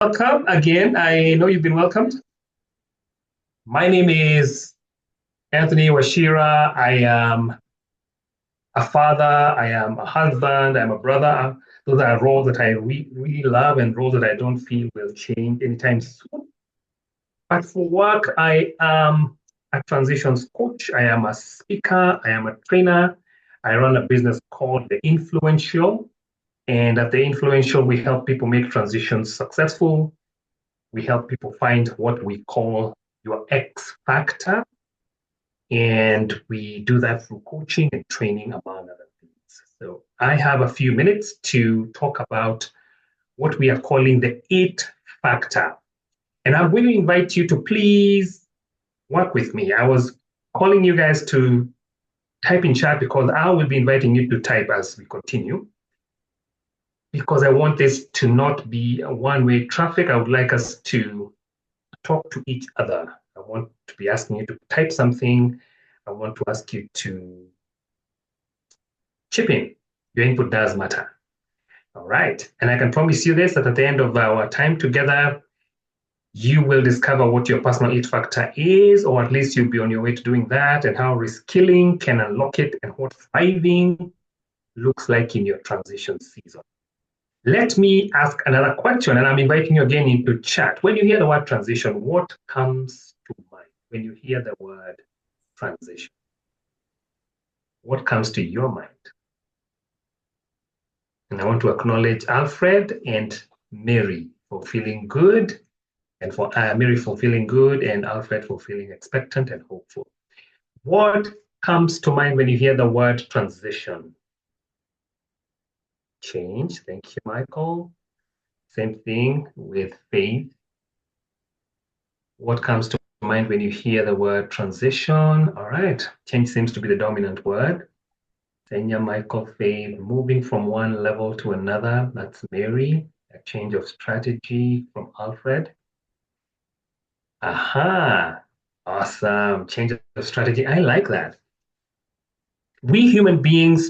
Welcome again. I know you've been welcomed. My name is Anthony Washira. I am a father. I am a husband. I'm a brother. Those are roles that I really love and roles that I don't feel will change anytime soon. But for work, I am a transitions coach. I am a speaker. I am a trainer. I run a business called The Influential. And at The Influential, we help people make transitions successful. We help people find what we call your X factor. And we do that through coaching and training, among other things. So I have a few minutes to talk about what we are calling the eight factor. And I'm going to invite you to please work with me. I was calling you guys to type in chat because I will be inviting you to type as we continue. Because I want this to not be a one-way traffic. I would like us to talk to each other. I want to be asking you to type something. I want to ask you to chip in. Your input does matter. All right. And I can promise you this that at the end of our time together, you will discover what your personal eight factor is, or at least you'll be on your way to doing that, and how reskilling can unlock it, and what thriving looks like in your transition season. Let me ask another question, and I'm inviting you again into chat. When you hear the word transition, what comes to mind when you hear the word transition? What comes to your mind? And I want to acknowledge Alfred and Mary for feeling good, and for Mary for feeling good, and Alfred for feeling expectant and hopeful. What comes to mind when you hear the word transition? Change. Thank you, Michael. Same thing with faith. What comes to mind when you hear the word transition? All right. Change seems to be the dominant word. Tanya, Michael, faith, moving from one level to another. That's Mary. A change of strategy from Alfred. Aha. Awesome. Change of strategy. I like that. We human beings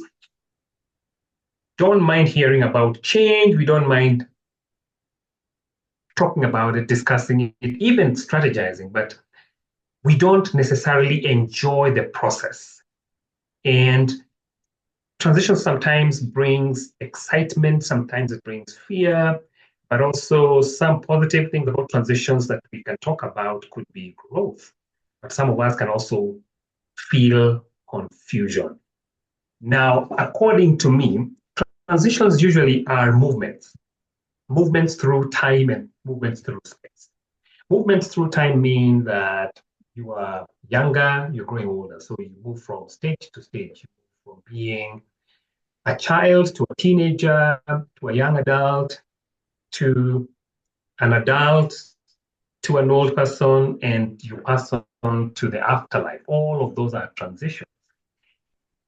don't mind hearing about change. We don't mind talking about it, discussing it, even strategizing, but we don't necessarily enjoy the process. And transition sometimes brings excitement, sometimes it brings fear, but also some positive things about transitions that we can talk about could be growth. But some of us can also feel confusion. Now, according to me, transitions usually are movements through time and movements through space. Movements through time mean that you are younger, you're growing older. So you move from stage to stage. You move from being a child to a teenager to a young adult to an adult to an old person, and you pass on to the afterlife. All of those are transitions.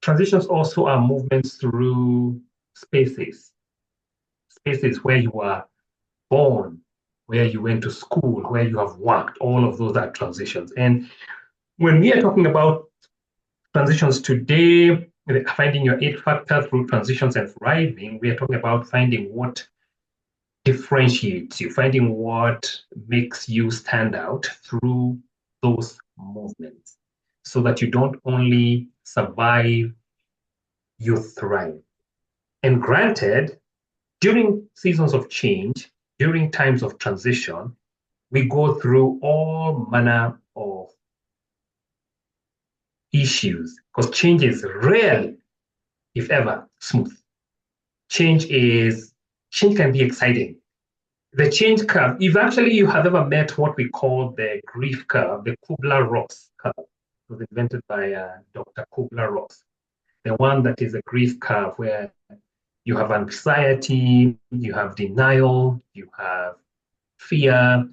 Transitions also are movements through spaces, spaces where you are born, where you went to school, where you have worked. All of those are transitions. And when we are talking about transitions today, finding your eight factor through transitions and thriving, we are talking about finding what differentiates you, finding what makes you stand out through those movements so that you don't only survive, you thrive. And granted, during seasons of change, during times of transition, we go through all manner of issues because change is rarely, if ever, smooth. Change can be exciting. The change curve, if actually you have ever met what we call the grief curve, the Kubler-Ross curve, it was invented by Dr. Kubler-Ross, the one that is a grief curve where you have anxiety, you have denial, you have fear,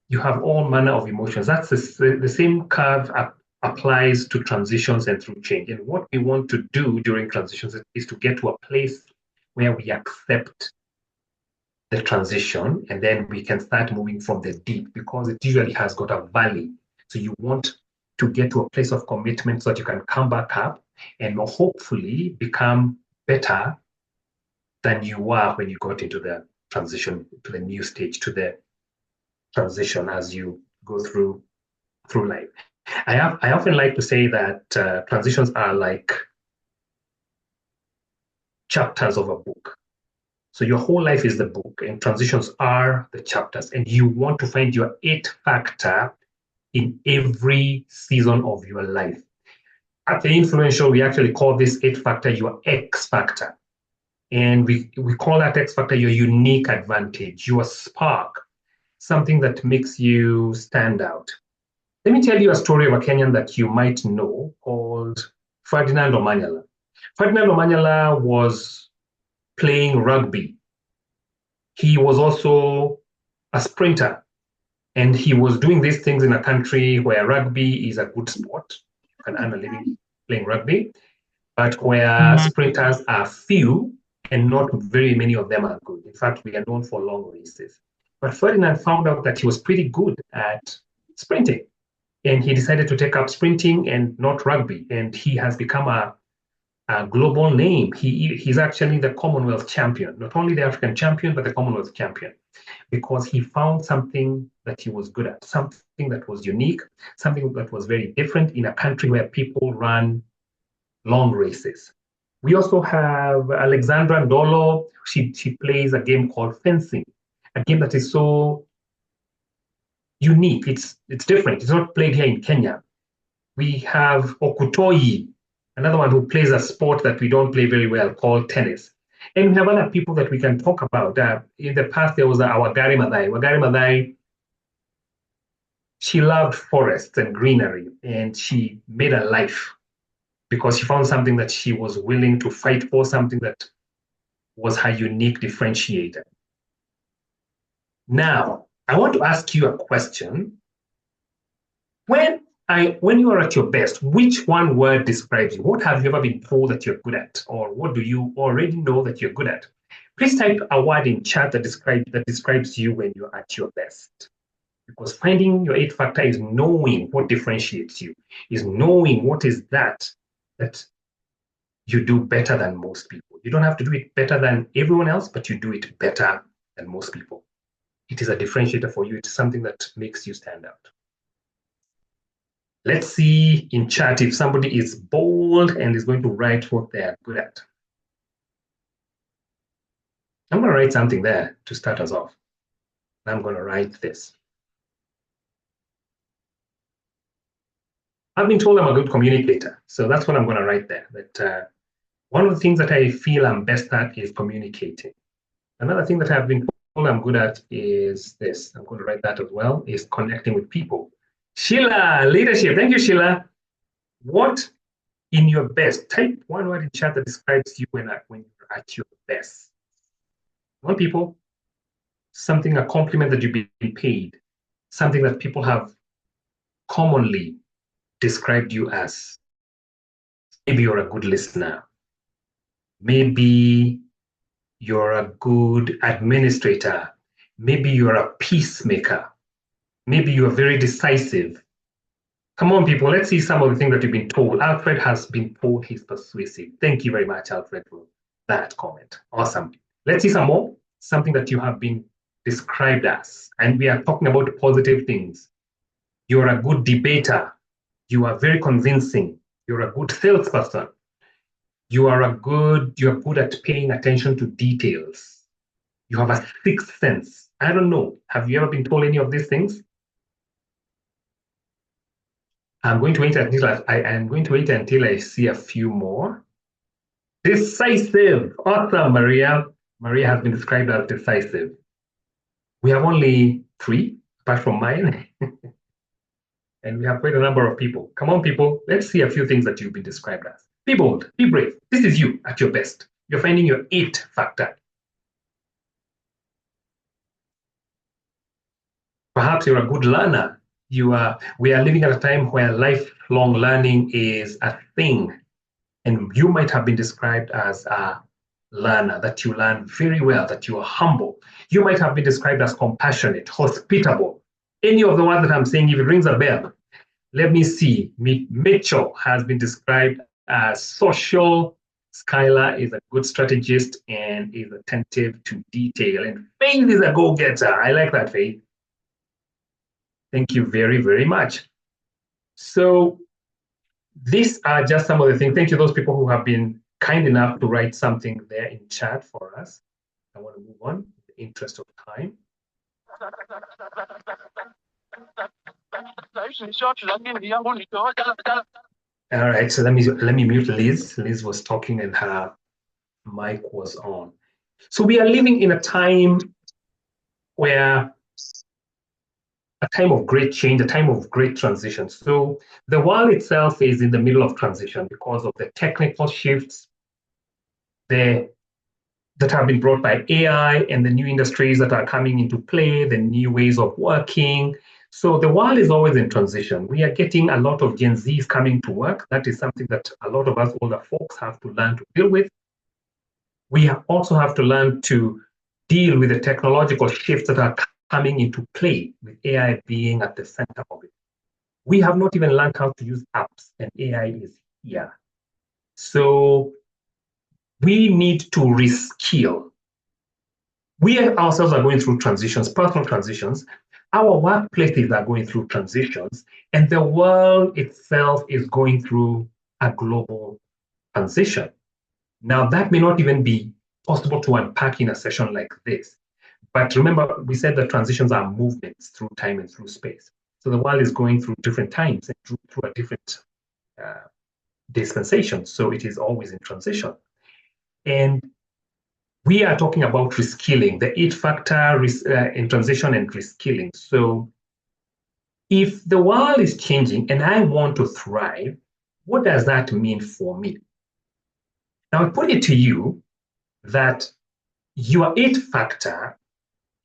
you have all manner of emotions. That's the same curve applies to transitions and through change. And what we want to do during transitions is to get to a place where we accept the transition, and then we can start moving from the deep because it usually has got a valley. So you want to get to a place of commitment so that you can come back up and hopefully become better than you were when you got into the transition to the new stage, to the transition as you go through life. I often like to say that transitions are like chapters of a book. So your whole life is the book, and transitions are the chapters. And you want to find your it factor in every season of your life. At the Influential, we actually call this it factor your X factor. And we call that X factor your unique advantage, your spark, something that makes you stand out. Let me tell you a story of a Kenyan that you might know called Ferdinand Omanyala. Ferdinand Omanyala was playing rugby. He was also a sprinter, and he was doing these things in a country where rugby is a good sport. You can earn a living playing rugby, but where sprinters are few and not very many of them are good. In fact, we are known for long races. But Ferdinand found out that he was pretty good at sprinting, and he decided to take up sprinting and not rugby. And he has become a global name. He's actually the Commonwealth champion, not only the African champion, but the Commonwealth champion, because he found something that he was good at, something that was unique, something that was very different in a country where people run long races. We also have Alexandra Ndolo. She plays a game called fencing, a game that is so unique. It's different. It's not played here in Kenya. We have Okutoi, another one who plays a sport that we don't play very well called tennis. And we have other people that we can talk about. In the past, there was our Wagari Madai. Wagari Madai, she loved forests and greenery, and she made a life because she found something that she was willing to fight for, something that was her unique differentiator. Now, I want to ask you a question. When you are at your best, which one word describes you? What have you ever been told that you're good at? Or what do you already know that you're good at? Please type a word in chat that describes you when you're at your best. Because finding your it factor is knowing what differentiates you, is knowing what is that you do better than most people. You don't have to do it better than everyone else, but you do it better than most people. It is a differentiator for you. It's something that makes you stand out. Let's see in chat if somebody is bold and is going to write what they are good at. I'm going to write something there to start us off. I'm going to write this. I've been told I'm a good communicator, so that's what I'm going to write there. That one of the things that I feel I'm best at is communicating. Another thing that I've been told I'm good at is this. I'm going to write that as well, is connecting with people. Sheila, leadership. Thank you, Sheila. What in your best? Type one word in chat that describes you when you're at your best. One people, something, a compliment that you've been paid, something that people have commonly described you as. Maybe you're a good listener. Maybe you're a good administrator. Maybe you're a peacemaker. Maybe you're very decisive. Come on, people, let's see some of the things that you've been told. Alfred has been told he's persuasive. Thank you very much, Alfred, for that comment. Awesome. Let's see some more. Something that you have been described as. And we are talking about positive things. You're a good debater. You are very convincing. You're a good salesperson. You're good at paying attention to details. You have a sixth sense. I don't know. Have you ever been told any of these things? I'm going to wait until I see a few more. Decisive. Awesome, Maria. Maria has been described as decisive. We have only 3, apart from mine. And we have quite a number of people. Come on, people. Let's see a few things that you've been described as. Be bold. Be brave. This is you at your best. You're finding your it factor. Perhaps you're a good learner. We are living at a time where lifelong learning is a thing. And you might have been described as a learner, that you learn very well, that you are humble. You might have been described as compassionate, hospitable. Any of the ones that I'm saying, if it rings a bell, let me see. Mitchell has been described as social. Skylar is a good strategist and is attentive to detail. And Faith is a go-getter. I like that, Faith. Thank you very, very much. So these are just some of the things. Thank you, those people who have been kind enough to write something there in chat for us. I want to move on in the interest of time. All right, so let me mute Liz. Liz was talking and her mic was on. So we are living in a time where a time of great change, a time of great transition. So the world itself is in the middle of transition because of the technical shifts the, that have been brought by AI and the new industries that are coming into play, the new ways of working. So the world is always in transition. We are getting a lot of Gen Zs coming to work. That is something that a lot of us older folks have to learn to deal with. We also have to learn to deal with the technological shifts that are coming into play, with AI being at the center of it. We have not even learned how to use apps, and AI is here. So we need to reskill. We ourselves are going through transitions, personal transitions. Our workplaces are going through transitions, and the world itself is going through a global transition. Now, that may not even be possible to unpack in a session like this. But remember, we said that transitions are movements through time and through space. So the world is going through different times and through a different uh, dispensation. So it is always in transition. And we are talking about reskilling, the eight factor in transition and reskilling. So if the world is changing and I want to thrive, what does that mean for me? Now, I put it to you that your eight factor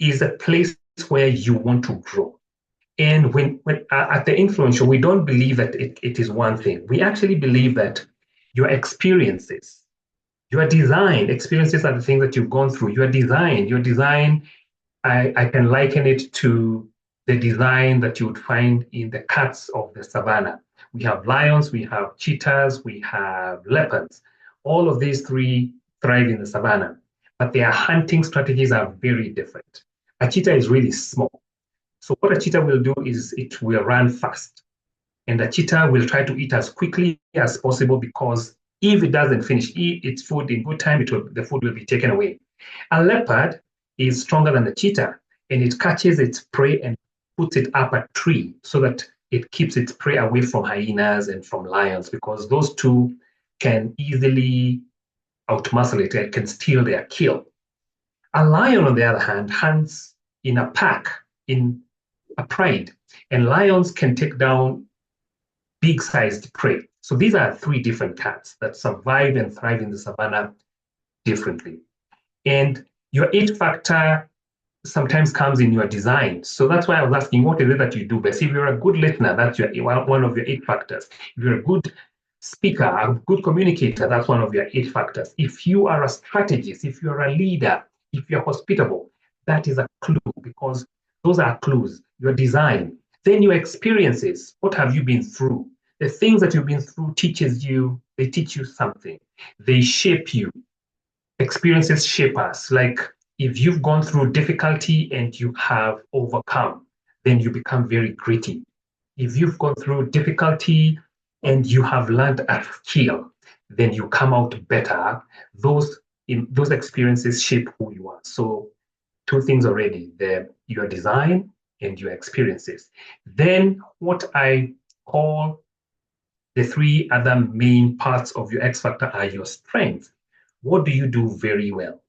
is a place where you want to grow. And when at the influential, we don't believe that it is one thing. We actually believe that your experiences, your design experiences are the things that you've gone through. Your design, I can liken it to the design that you would find in the cats of the savannah. We have lions, we have cheetahs, we have leopards. All of these three thrive in the savannah, but their hunting strategies are very different. A cheetah is really small. So what a cheetah will do is it will run fast. And the cheetah will try to eat as quickly as possible because if it doesn't finish its food in good time, the food will be taken away. A leopard is stronger than the cheetah, and it catches its prey and puts it up a tree so that it keeps its prey away from hyenas and from lions because those two can easily outmuscle it and can steal their kill. A lion, on the other hand, hunts in a pack, in a pride, and lions can take down big-sized prey. So these are three different cats that survive and thrive in the savannah differently. And your eight factor sometimes comes in your design. So that's why I was asking, what is it that you do best? If you're a good listener, that's one of your eight factors. If you're a good speaker, a good communicator, that's one of your eight factors. If you are a strategist, if you're a leader, if you're hospitable, that is a clue because those are clues. Your design, then your experiences. What have you been through? The things that you've been through they teach you something. They shape you. Experiences shape us. Like if you've gone through difficulty and you have overcome, then you become very gritty. If you've gone through difficulty and you have learned a skill, then you come out better. Those experiences shape who you are. So two things already: your design and your experiences. Then what I call the three other main parts of your X factor are your strengths. What do you do very well?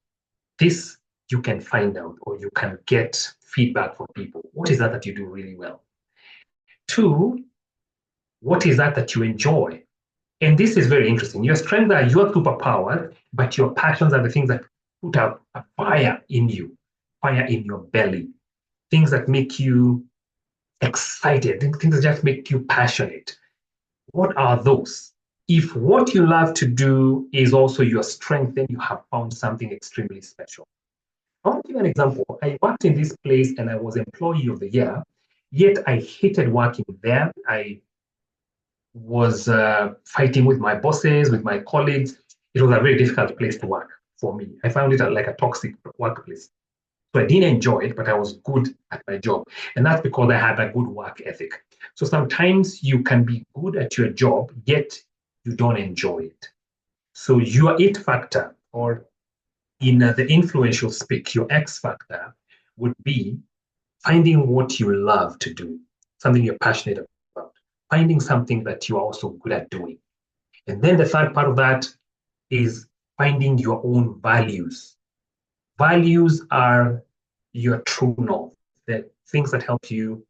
This you can find out or you can get feedback from people. What is that you do really well? Two, what is that you enjoy? And this is very interesting. Your strengths are your superpowers, but your passions are the things that put out a fire in you, fire in your belly, things that make you excited, things that just make you passionate. What are those? If what you love to do is also your strength, then you have found something extremely special. I want to give you an example. I worked in this place and I was employee of the year, yet I hated working there. I was fighting with my bosses, with my colleagues. It was a very difficult place to work for me. I found it like a toxic workplace. So I didn't enjoy it, but I was good at my job. And that's because I had a good work ethic. So sometimes you can be good at your job, yet you don't enjoy it. So your it factor, or in the influential speak, your X factor would be finding what you love to do, something you're passionate about, finding something that you're also good at doing. And then the third part of that is finding your own values. Values are your true north, the things that help you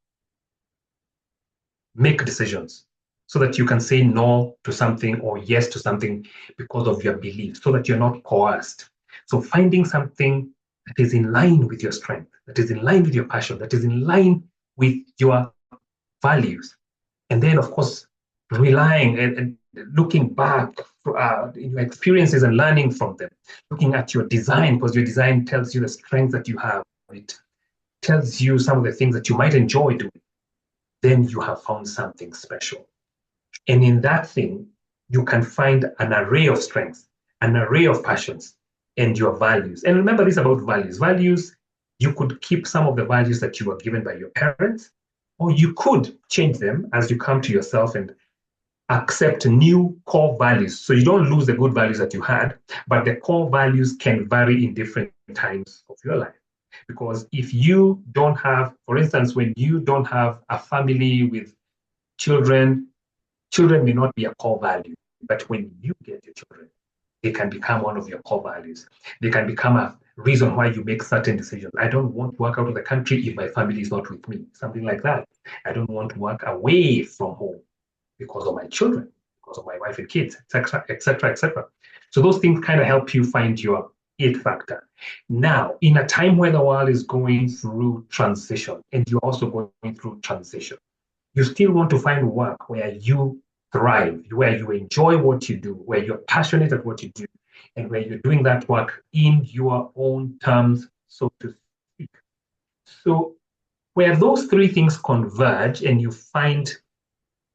make decisions so that you can say no to something or yes to something because of your beliefs, so that you're not coerced. So finding something that is in line with your strength, that is in line with your passion, that is in line with your values. And then, of course, relying and looking back in your experiences and learning from them, looking at your design, because your design tells you the strength that you have. It tells you some of the things that you might enjoy doing. Then you have found something special. And in that thing, you can find an array of strengths, an array of passions, and your values. And remember this about values. Values, you could keep some of the values that you were given by your parents, or you could change them as you come to yourself and accept new core values. So you don't lose the good values that you had, but the core values can vary in different times of your life. Because if you don't have, for instance, when you don't have a family with children, children may not be a core value, but when you get your children, they can become one of your core values. They can become a reason why you make certain decisions. I don't want to work out of the country if my family is not with me, something like that. I don't want to work away from home because of my children, because of my wife and kids, etc., etc., etc. So those things kind of help you find your it factor. Now, in a time where the world is going through transition, and you're also going through transition, you still want to find work where you thrive, where you enjoy what you do, where you're passionate at what you do, and where you're doing that work in your own terms, so to speak. So, where those three things converge and you find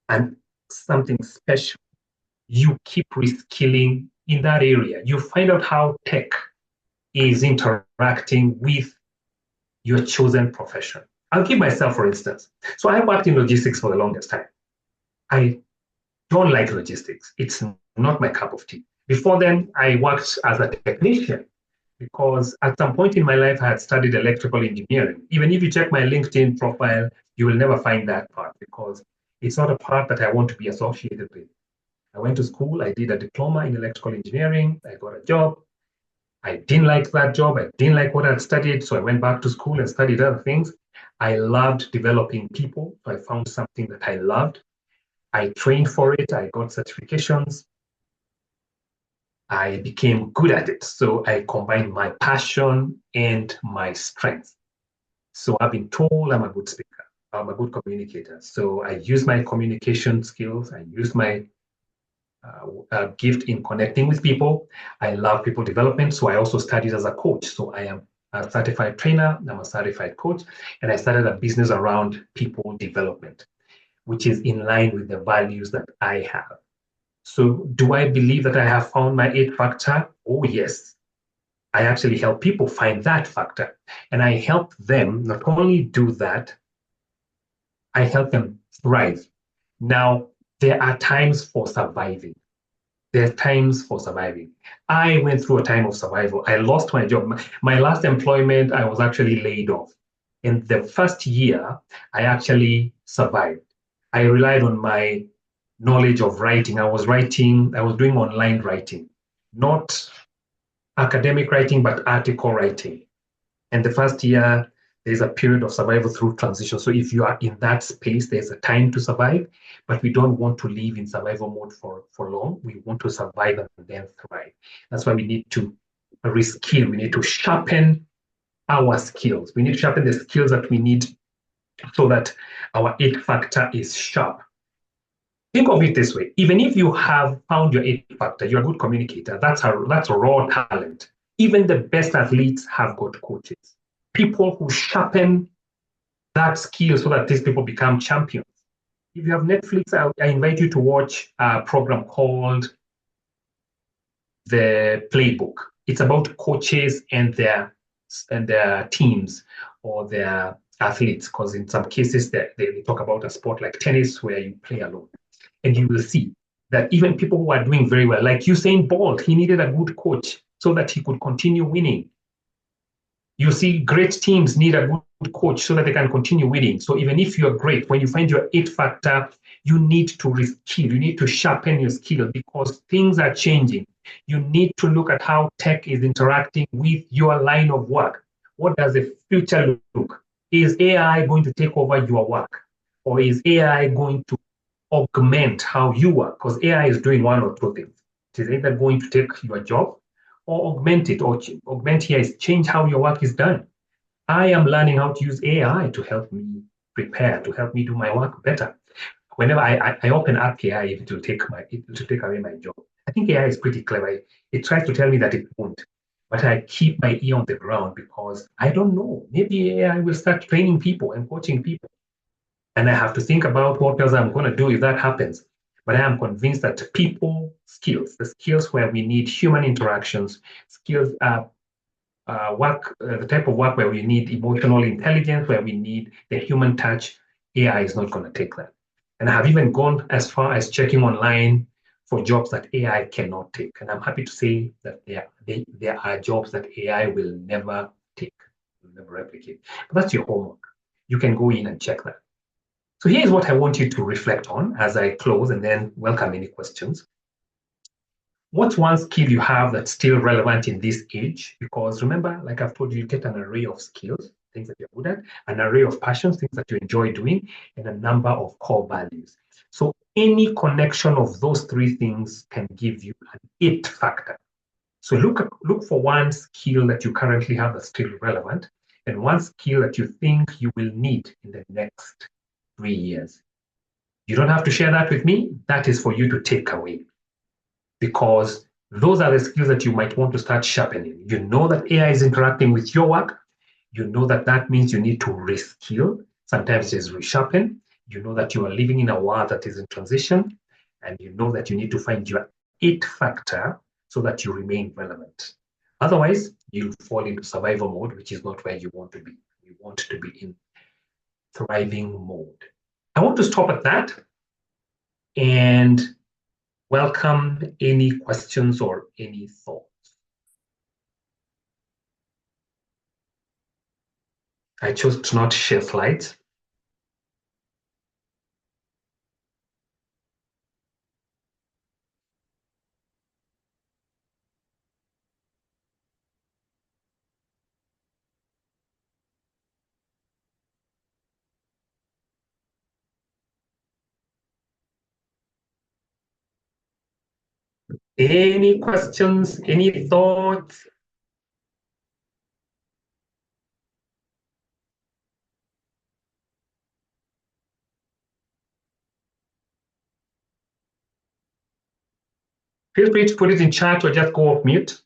an, something special, you keep reskilling in that area. You find out how tech is interacting with your chosen profession. I'll give myself, for instance. So I worked in logistics for the longest time. I don't like logistics. It's not my cup of tea. Before then, I worked as a technician because at some point in my life, I had studied electrical engineering. Even if you check my LinkedIn profile, you will never find that part because it's not a part that I want to be associated with. I went to school, I did a diploma in electrical engineering, I got a job. I didn't like that job. I didn't like what I'd studied. So I went back to school and studied other things. I loved developing people. So I found something that I loved. I trained for it. I got certifications. I became good at it. So I combined my passion and my strength. So I've been told I'm a good speaker. I'm a good communicator. So I use my communication skills. I use my gift in connecting with people. I love people development. So I also studied as a coach. So I am a certified trainer. I'm a certified coach. And I started a business around people development, which is in line with the values that I have. So do I believe that I have found my it factor? Oh, yes. I actually help people find that factor. And I help them not only do that, I help them thrive. Now, there are times for surviving. There are times for surviving. I went through a time of survival. I lost my job. My last employment, I was actually laid off. In the first year, I actually survived. I relied on my knowledge of writing. I was doing online writing, not academic writing, but article writing. And the first year, there's a period of survival through transition. So if you are in that space, there's a time to survive, but we don't want to live in survival mode for long. We want to survive and then thrive. That's why we need to reskill. We need to sharpen our skills. We need to sharpen the skills that we need so that our it factor is sharp. Think of it this way. Even if you have found your it factor, you're a good communicator, that's a raw talent. Even the best athletes have got coaches, people who sharpen that skill so that these people become champions. If you have Netflix, I invite you to watch a program called The Playbook. It's about coaches and their and their teams or their athletes, because in some cases they talk about a sport like tennis where you play alone. And you will see that even people who are doing very well, like Usain Bolt, he needed a good coach so that he could continue winning. You see, great teams need a good coach so that they can continue winning. So even if you're great, when you find your it factor, you need to reskill, you need to sharpen your skill because things are changing. You need to look at how tech is interacting with your line of work. What does the future look? Is AI going to take over your work? Or is AI going to augment how you work? Because AI is doing one or two things. It is either going to take your job or augment it, or augment here is change how your work is done. I am learning how to use AI to help me prepare, to help me do my work better. Whenever I open up AI, it will take away my job. I think AI is pretty clever. It tries to tell me that it won't, but I keep my ear on the ground because I don't know. Maybe AI will start training people and coaching people. And I have to think about what else I'm going to do if that happens. But I am convinced that people skills, the skills where we need human interactions, skills work, the type of work where we need emotional intelligence, where we need the human touch, AI is not going to take that. And I have even gone as far as checking online for jobs that AI cannot take. And I'm happy to say that there are jobs that AI will never take, will never replicate. But that's your homework. You can go in and check that. So here's what I want you to reflect on as I close and then welcome any questions. What's one skill you have that's still relevant in this age? Because remember, like I've told you, you get an array of skills, things that you're good at, an array of passions, things that you enjoy doing, and a number of core values. So any connection of those three things can give you an it factor. So look for one skill that you currently have that's still relevant, and one skill that you think you will need in the next 3 years. You don't have to share that with me. That is for you to take away because those are the skills that you might want to start sharpening. You know that AI is interacting with your work. You know that that means you need to reskill. Sometimes it's resharpen. You know that you are living in a world that is in transition, and you know that you need to find your it factor so that you remain relevant. Otherwise, you'll fall into survival mode, which is not where you want to be. You want to be in thriving mode. I want to stop at that and welcome any questions or any thoughts. I chose to not share slides. Any questions, any thoughts? Feel free to put it in chat or just go off mute.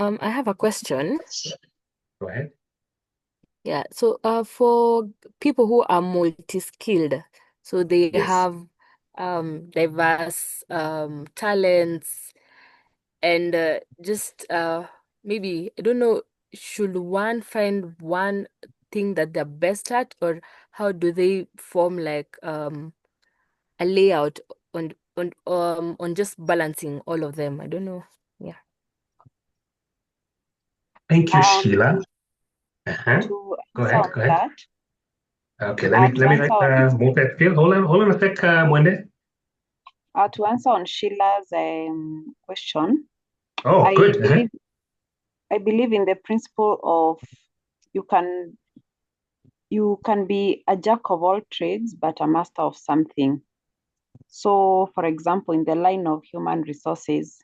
I have a question. Go ahead. Yeah, so for people who are multi-skilled, so they Yes. have diverse talents and just maybe I don't know, should one find one thing that they're best at, or how do they form like a layout on just balancing all of them? I don't know. Yeah. Thank you, Um, Sheila. Uh-huh. to Go answer ahead. on Go ahead. that, Okay, let me to answer move that field. Hold on a sec, Mwende. Sheila's question, Oh, I good. Uh-huh. believe I believe in the principle of you can you can be a jack of all trades but a master of something. So, for example, in the line of human resources,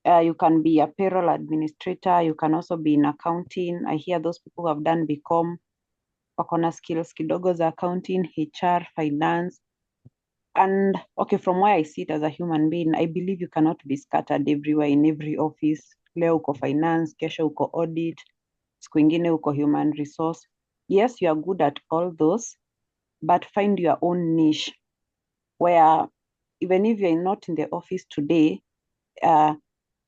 you can be a payroll administrator. You can also be in accounting. I hear those people who have done BCom, wako na skills kidogo za accounting, HR, finance. And okay, from where I sit as a human being, I believe you cannot be scattered everywhere in every office. leo uko finance, kesho uko audit, siku ingine uko human resource. Yes, you are good at all those, but find your own niche where even if you're not in the office today,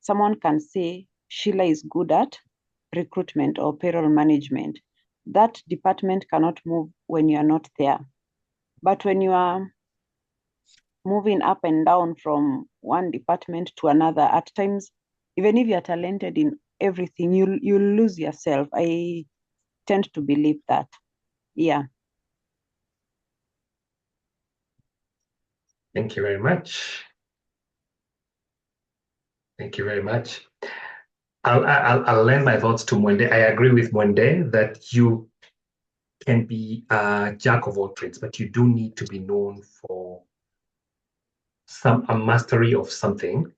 someone can say Sheila is good at recruitment or payroll management. That department cannot move when you are not there. But when you are moving up and down from one department to another, at times, even if you're talented in everything, you lose yourself. I tend to believe that. Yeah. Thank you very much. Thank you very much. I'll lend my thoughts to Mwende. I agree with Mwende that you can be a jack of all trades, but you do need to be known for a mastery of something.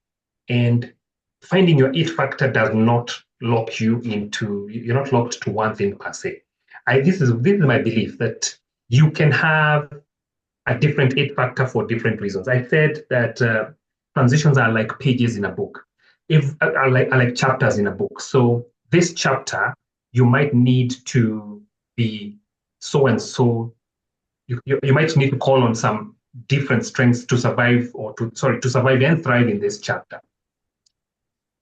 And finding your it factor does not lock you into, you're not locked to one thing per se. This is my belief that you can have a different it factor for different reasons. I said that transitions are like pages in a book, if are like chapters in a book. So this chapter, you might need to be so and so. You might need to call on some different strengths to survive, or to survive and thrive in this chapter.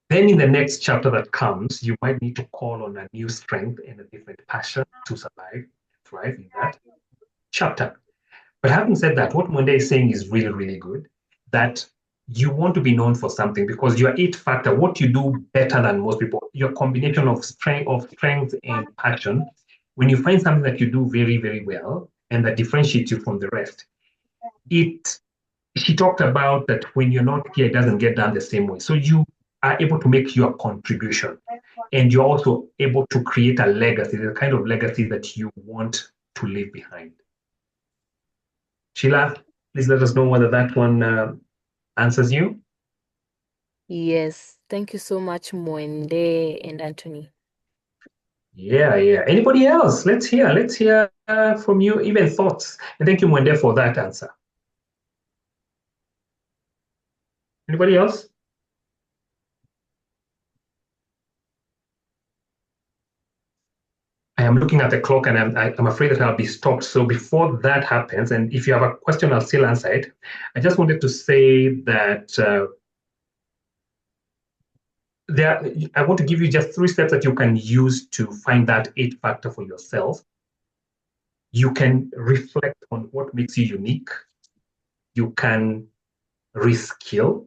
Then in the next chapter that comes, you might need to call on a new strength and a different passion to survive, thrive in that chapter. But having said that, what Monday is saying is really, really good. That you want to be known for something because your it factor, what you do better than most people, your combination of strength and passion. When you find something that you do very, very well and that differentiates you from the rest, she talked about that when you're not here, it doesn't get done the same way. So you are able to make your contribution and you're also able to create a legacy, the kind of legacy that you want to leave behind. Sheila, please let us know whether that one answers you. Yes. Thank you so much, Mwende and Anthony. Yeah. Anybody else? Let's hear from you, even thoughts. And thank you, Mwende, for that answer. Anybody else? I am looking at the clock and I'm afraid that I'll be stopped. So before that happens, and if you have a question, I'll still answer it. I just wanted to say that I want to give you just 3 steps that you can use to find that it factor for yourself. You can reflect on what makes you unique. You can reskill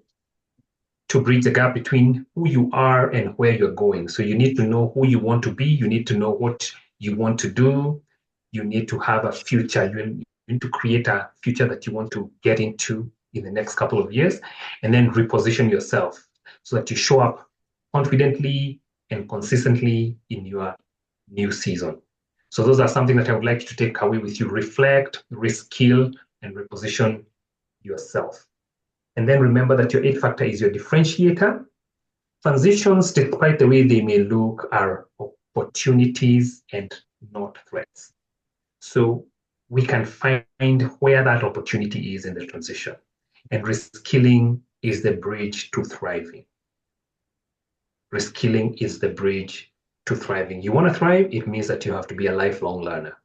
to bridge the gap between who you are and where you're going. So you need to know who you want to be. You need to know what you want to do. You need to have a future. You need to create a future that you want to get into in the next couple of years, and then reposition yourself so that you show up confidently and consistently in your new season. So those are something that I would like you to take away with you. Reflect, reskill, and reposition yourself. And then remember that your it factor is your differentiator. Transitions, despite the way they may look, are opportunities and not threats. So we can find where that opportunity is in the transition. And reskilling is the bridge to thriving. Reskilling is the bridge to thriving. You want to thrive, it means that you have to be a lifelong learner.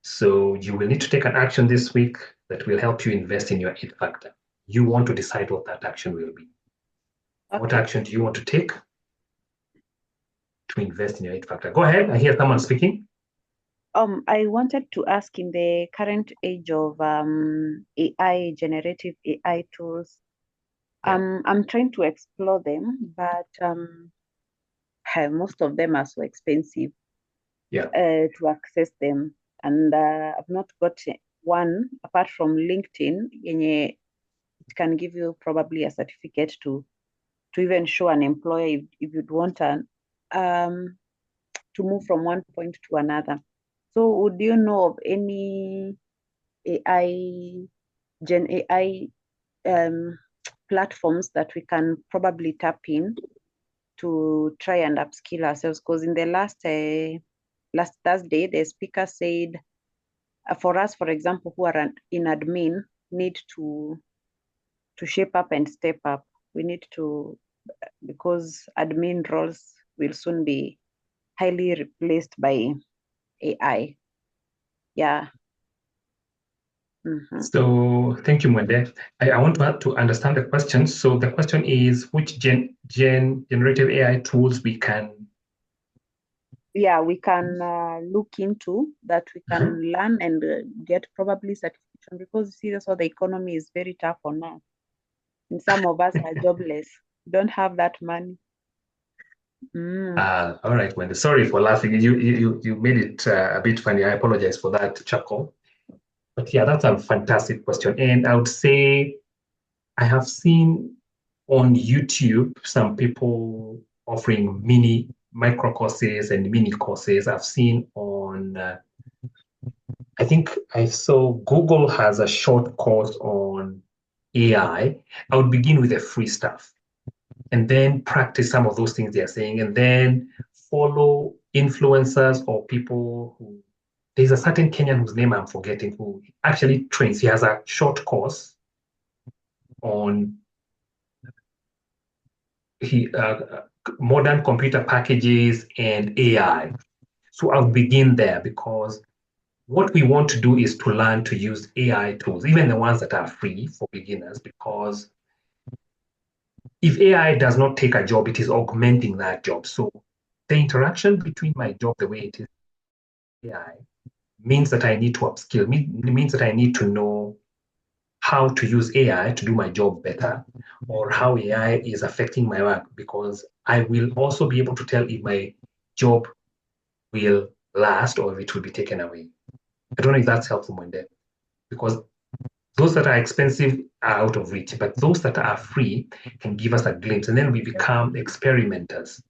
So you will need to take an action this week that will help you invest in your it factor. You want to decide what that action will be. Okay. What action do you want to take to invest in your it factor? Go ahead. I hear someone speaking. I wanted to ask, in the current age of AI, generative AI tools, I'm trying to explore them, but most of them are so expensive to access them. And I've not got one apart from LinkedIn. It can give you probably a certificate to even show an employer if you'd want to move from one point to another. So would you know of any Gen AI platforms that we can probably tap in to try and upskill ourselves? Because in the last Thursday, the speaker said, for us, for example, who are in admin, need to shape up and step up. We need to because admin roles will soon be highly replaced by AI. Yeah. Mm-hmm. So thank you, Mwende. I want to understand the question. So the question is which generative AI tools we can. Yeah, we can look into that. We Mhm. can learn and get probably certification, because you see, that's why the economy is very tough on us, and some of us are jobless, don't have that money. All right, Wendy. Sorry for laughing. You made it a bit funny. I apologize for that chuckle. But yeah, that's a fantastic question. And I would say I have seen on YouTube some people offering mini micro courses and mini courses. I've seen on, I think I saw Google has a short course on AI. I would begin with the free stuff and then practice some of those things they're saying, and then follow influencers or people who. There's a certain Kenyan whose name I'm forgetting who actually trains. He has a short course on modern computer packages and AI. So I'll begin there because what we want to do is to learn to use AI tools, even the ones that are free for beginners, because if AI does not take a job, it is augmenting that job. So the interaction between my job, the way it is AI, means that I need to upskill, means that I need to know how to use AI to do my job better, or how AI is affecting my work, because I will also be able to tell if my job will last or if it will be taken away. I don't know if that's helpful, Mwende, because those that are expensive are out of reach, but those that are free can give us a glimpse. And then we become experimenters.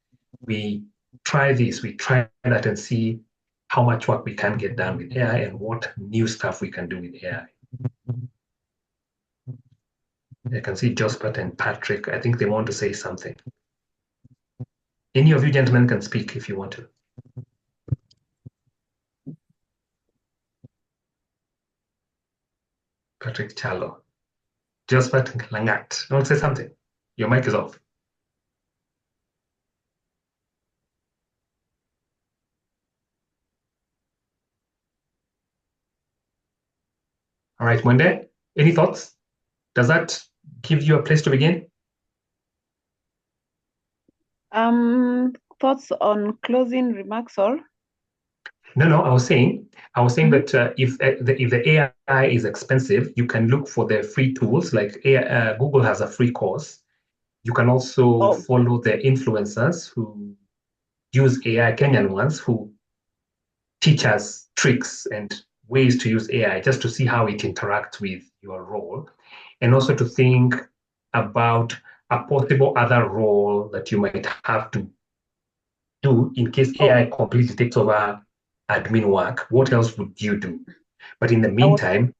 We try this, we try that, and see how much work we can get done with AI and what new stuff we can do with AI. I can see Josphat and Patrick. I think they want to say something. Any of you gentlemen can speak if you want to. Patrick Chalo. Josphat Langat. Want to say something? Your mic is off. All right, Mwende, any thoughts? Does that give you a place to begin? Thoughts on closing remarks, or? No. I was saying Mhm. that if the AI is expensive, you can look for the free tools. Like Google has a free course. You can also Oh, follow the influencers who use AI, Kenyan ones, who teach us tricks and ways to use AI just to see how it interacts with your role, and also to think about a possible other role that you might have to do in case oh, AI completely takes over admin work. What else would you do? But in the I was meantime,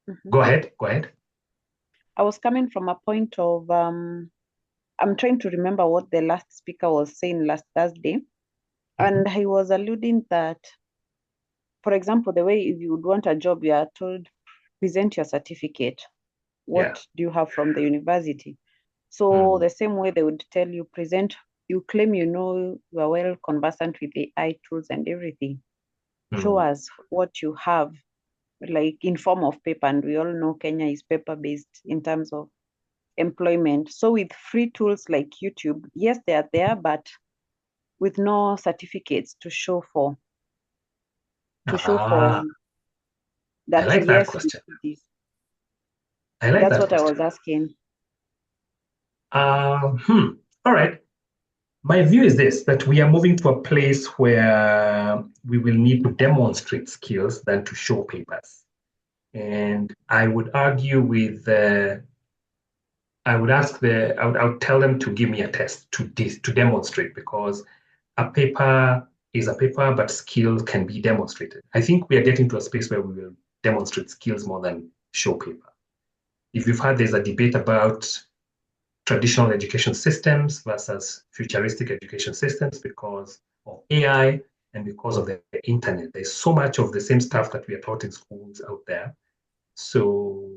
mhm. go ahead. Go ahead. I was coming from a point of I'm trying to remember what the last speaker was saying last Thursday, Mhm. and he was alluding that, for example, the way if you would want a job, you are told present your certificate. Yeah. What do you have from the university? So Mm. the same way they would tell you present, you claim you know you are well conversant with AI tools and everything. Show Mm. us what you have, like in form of paper. And we all know Kenya is paper based in terms of employment. So with free tools like YouTube, yes, they are there, but with no certificates to show for Ah, I that, like that yes, you question. did this. I like That's that what I question. was asking. Uh, hmm. All right. My view is this, that we are moving to a place where we will need to demonstrate skills than to show papers. And I would argue with I would tell them to give me a test to demonstrate, because a paper is a paper, but skills can be demonstrated. I think we are getting to a space where we will demonstrate skills more than show paper. If you've heard, there's a debate about traditional education systems versus futuristic education systems because of AI and because of the internet. There's so much of the same stuff that we are taught in schools out there. So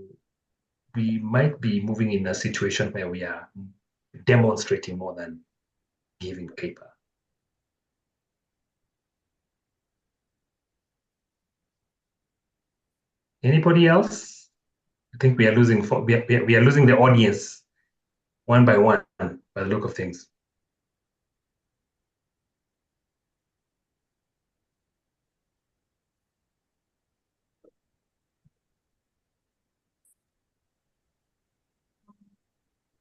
we might be moving in a situation where we are demonstrating more than giving paper. Anybody else? I think we are losing we are losing the audience one by one by the look of things.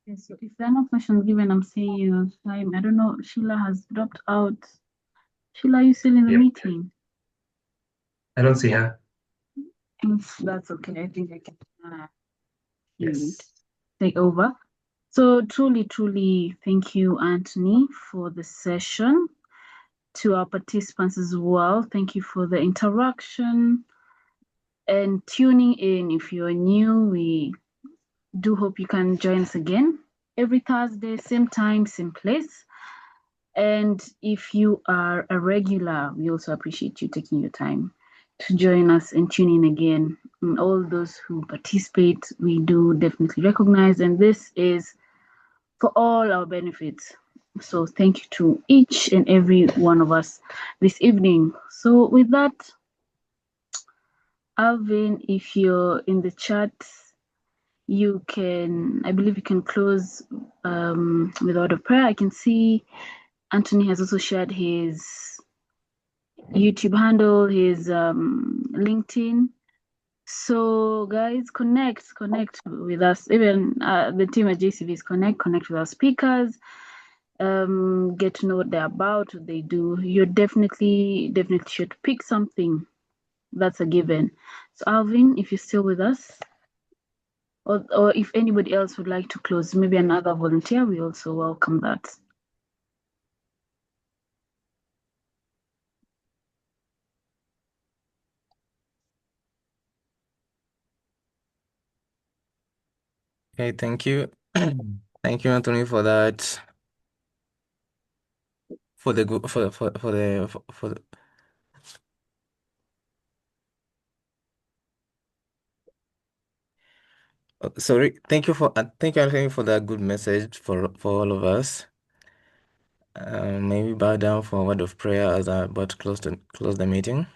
Okay, so if there are no questions given, I'm seeing time. I don't know, Sheila has dropped out. Sheila, are you still in the Yep. meeting? I don't see her. That's okay. I think I can Yes. take over. So truly, truly, thank you, Anthony, for the session. To our participants as well, thank you for the interaction and tuning in. If you're new, we do hope you can join us again every Thursday, same time, same place. And if you are a regular, we also appreciate you taking your time to join us and tune in again. And all those who participate, we do definitely recognize, and this is for all our benefits. So thank you to each and every one of us this evening. So with that, Alvin, if you're in the chat, you can, I believe you can close without a prayer. I can see Anthony has also shared his YouTube handle, his LinkedIn. So guys, connect with us. Even the team at JCV is connect with our speakers. Get to know what they're about, what they do. You're definitely should pick something. That's a given. So Alvin, if you're still with us, or if anybody else would like to close, maybe another volunteer, we also welcome that. Okay, thank you. Thank you, Anthony, for that. For the good for the sorry. Thank you, Anthony, for that good message for all of us. Maybe bow down for a word of prayer as I about to close the meeting.